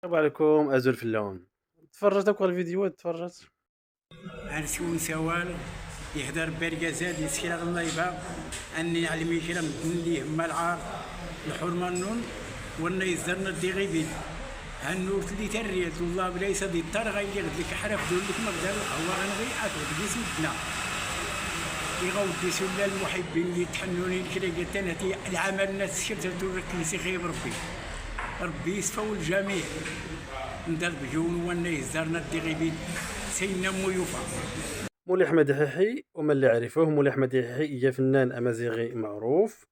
السلام عليكم أزول في اللون. تفرجت دوك الفيديوهات تفرجت. عرسون سوال يهدر برقزاد يسكير الله يبا اني على ميكرا مدن ليه مالعار الحرمه النون وانا يزرنا الدغيبين هالنور اللي تريت والله بليس دي الطرغه اللي قلت لك حرف دول لك مقدار هو غنغي اكل دي سمتنا يغود سلا المحبين اللي تحنوني الكرا قلت انا العمل الناس شفت تورك خيب ربي ربي يصفى الجميع ندر بجون وانا يزرنا الدغيبين سينا ميوفا. مولي أحمد حيحي ومن اللي عرفوه مولي أحمد حيحي هي فنان أمازيغي معروف،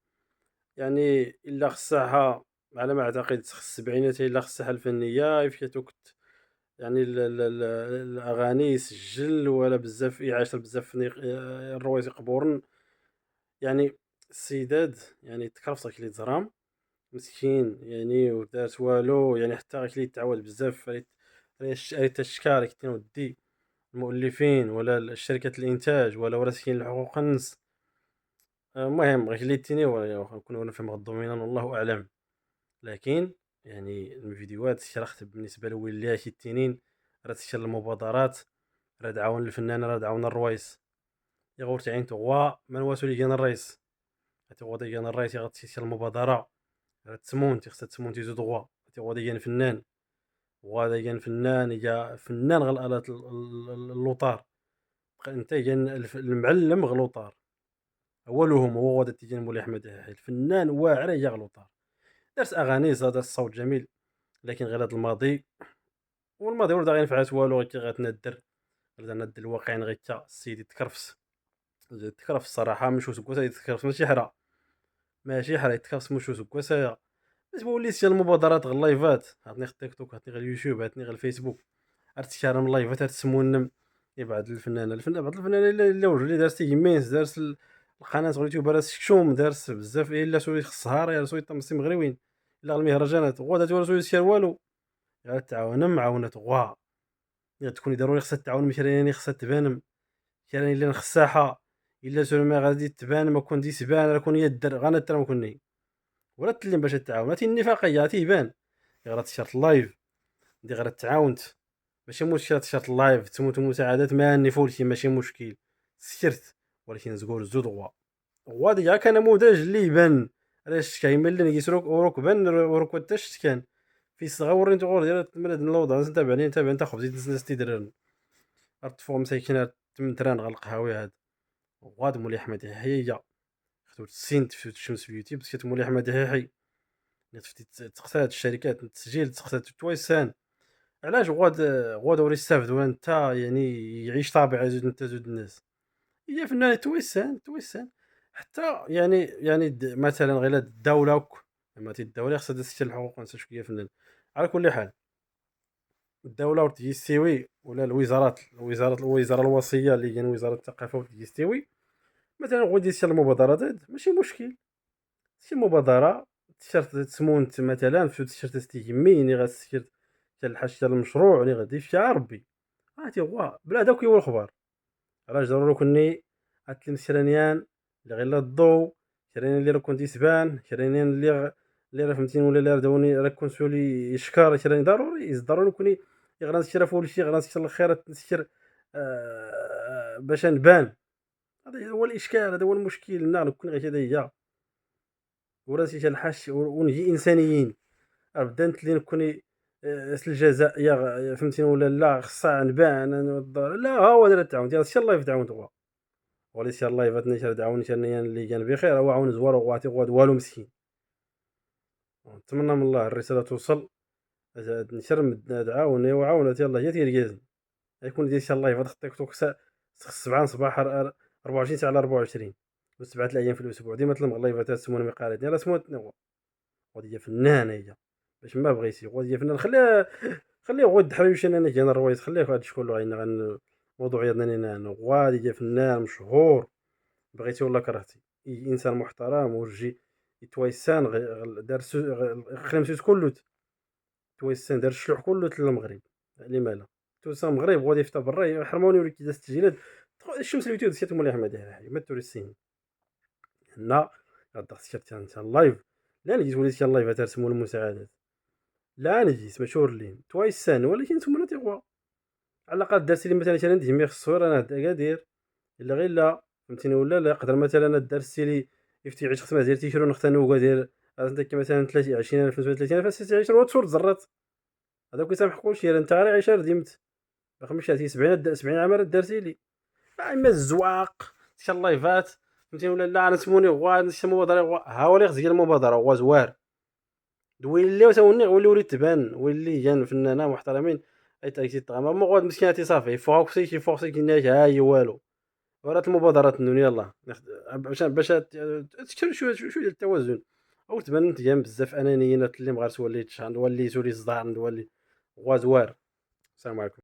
يعني إلا خصها على ما أعتقد خص السبعينات إلا خصها الفنية فياتو يعني الأغاني يسجل ولا بزاف يعاشر بزاف الروايز قبورن، يعني السيداد يعني تكرفصك كلي تزرام مسكين يعني ودارت والو يعني حتى غير كلي تعاود بزاف ريت الشكار كتن ودي المؤلفين ولا شركة الإنتاج ولا وراسين حقوق النص. المهم غير كليتيني واخا نكونوا نفهم الضمينا والله أعلم، لكن يعني الفيديوهات شرخت بالنسبة لولاية التنين راه تشر المبادرات، راه تعاون الفنان راه تعاون الروايس يغور تعين تغوا من واسو لي كان الرئيس تيغوضي كان الرئيس غتشير المبادرة راه تسمون خصها تسمون تيزو غوا تيغوضي كان فنان وهذا كان فنان يا فنان غالآلات اللوطار انت كان المعلم غلوطار اولهم هو غادا تيجي مولاي احمد يحيى الفنان واعر يا غلوطار دارت اغاني زاد الصوت جميل، لكن غير هذا الماضي والماضي ولد غير نفعات والو غير كي غتندر غير ندر الواقعين غير تا السيد يتكرفس يتكرفس الصراحه مش وسكوسه يتكرفس ماشي حرا ماشي حرا يتكرفس مش وسكوسه باش وليت شي المبادرات غير اللايفات عطني غير التيك توك عطني غير اليوتيوب عطني غير الفيسبوك ارتكارم اللايفات تسمونم يبعد الفنان بعض الفنانين الا وجه اللي دارت يمينس دارت القناه اليوتيوب راه شكشوم دارت بزاف الا سوي خصها يا سوي طمسي مغريوين الا المهرجانات غودا ولا سوي سير والو غير تعاون معاونات غوا غير تكوني ضروري خصها تعاون مشريني خصها تبانم كان الا نخساحه الا سوي ما غادي تبان ما كون دي تبان راه كون يدر غانا ترى كوني ولا تلم باش تعاون هاتي النفاقيه تيبان غير تيشارت اللايف دي غير تعاونت ماشي مشكل تيشارت اللايف تموت المساعدات ماني فولشي ماشي مشكل سكرت ولكن زقور زود غوا ديجا كان نموذج اللي يبان علاش كاين اللي يسرق وركبان وركوتاش كان في صغور انت غور ديال تمرد الوضع نتابعني انت خبزيت الناس تيدرن طفو مساكين تمتران غا القهاوي هاد غاد مولاي احمد يحيى خدو السين تفوت الشمس في اليوتيوب سكت مولاي احمد يحيى تقتاد الشركات التسجيل تقتاد تويسان علاش غاد ورا يستافدوا انت يعني يعيش طابع انت زود الناس هي فنان تويسان حتى يعني مثلا غير الدوله زعما الدوله خصها تسجل الحقوق نتا شويه فنان على كل حال الدوله تيستوي ولا الوزاره الوصيه اللي هي وزاره الثقافه تيستوي مثلا غادي يسير المبادرات ماشي مشكل شي مبادره تيشيرت تسمونت مثلا في تيشيرت تيهميني غتسير حتى الحاشيه المشروع اللي غادي فيها ربي هاتي هو بلا داك هو الخبر راه ضروري كوني هاد المسرانيان اللي غير لا الضو شريني اللي راه كنت يسبان شريني اللي راه فهمتيني ولا اللي راه داوني راه كونسولي يشكر شريني ضروري كوني غير نسير فول شي غير نسير الخير نسير باش نبان هذا هو الاشكال هذا هو المشكل نكون غير هذا هي وراسي الحاش ونجي انسانيين بدات لي نكوني الجزاء يا فهمتيني ولا لا خصها نبان لا ها هو دار التعاون ديال الشي الله يفتعون توا ولي سي الله يفاتني شر دعوني شرنيا اللي كان بخير هو عاون زوار وغاتي غواد والو مسكين نتمنى من الله الرساله توصل نشر دعاوني وعاونت يلاه هي تيركازن يكون ديال شي الله يفات خطيك توك 7 صباح 24 ساعه على 24 و7 الايام في الاسبوع ديما تلم الله يفات سمونه مقالات يلاه سموتني غادي هي فنانه هي باش ما بغيتي غادي هي فنان خليه غود حريوش انا كان الروايز خليه هذا الشكل غن موضوع يدنا انا غادي هي فنان مشهور بغيتي ولا كرهتي انسان محترم ورجي تويسان دار خلمسيت كله تويسان دار الشلوح كله للمغرب لما لا تويسان المغرب غادي يفتح برا يحرموني يوريك كي داز التسجيلات الشمس اليوتيوب سيت مولاي احمد يحيى ما توريسين هنا غدا خصك انت اللايف لا اللي وليتي اللايف ترسموا المساعدات لا نجيس ماشي ورلين تويسان ولكن نتوما لا تيغوا على الاقل درتي لي مثلا ديما الصور انا كادير الا غير لا فهمتيني ولا لا يقدر مثلا درتي لي يفتي يعيش خصما ديال تيشيرو نختار نوكا ديال عندك مثلا 30 20000 30000 30 هو تصور تزرات هذاك يسامحكوش انت غير عايشه رديمت باقي مش هاتي 70 عام راه درتي لي اما الزواق شي اللايفات فهمتيني ولا لا انا سموني هو شي مبادره ها هو اللي خص ديال المبادره هو زوار دويلي تاوني وليت تبان ولي جان فنانه محترمين اي تاكسي طغى ما غاد مسكيناتي صافي فوكسي شي فوكسي كيناش ها هي والو ورات المبادرات النون يلاه باش تشكل شويه ديال التوازن او تبان انت جام بزاف انانيين اللي مغار تولي تشان نولي تولي صداع نولي غوازوار السلام عليكم